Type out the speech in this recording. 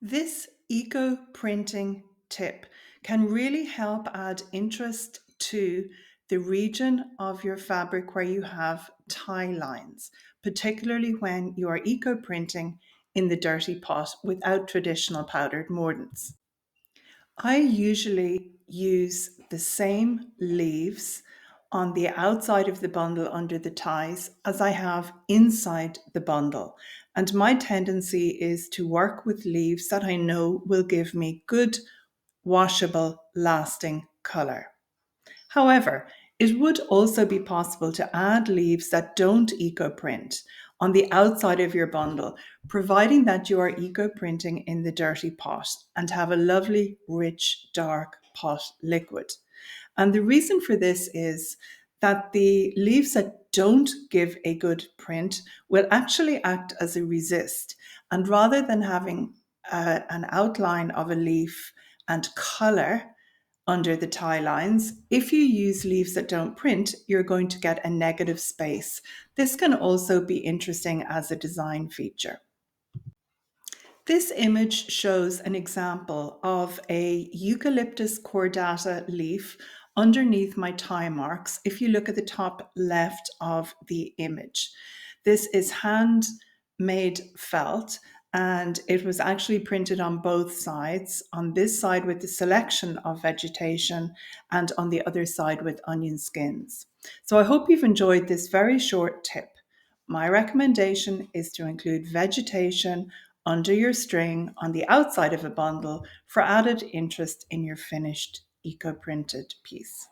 This eco printing tip can really help add interest to the region of your fabric where you have tie lines, particularly when you are eco printing in the dirty pot without traditional powdered mordants. I usually use the same leaves on the outside of the bundle under the ties as I have inside the bundle. And my tendency is to work with leaves that I know will give me good, washable, lasting colour. However, it would also be possible to add leaves that don't eco print on the outside of your bundle, providing that you are eco printing in the dirty pot and have a lovely, rich, dark pot liquid. And the reason for this is that the leaves that don't give a good print will actually act as a resist. And rather than having an outline of a leaf and colour, under the tie lines, if you use leaves that don't print, you're going to get a negative space. This can also be interesting as a design feature. This image shows an example of a eucalyptus cordata leaf underneath my tie marks if you look at the top left of the image. This is handmade felt and it was actually printed on both sides, on this side with the selection of vegetation and on the other side with onion skins. So I hope you've enjoyed this very short tip. My recommendation is to include vegetation under your string on the outside of a bundle for added interest in your finished eco printed piece.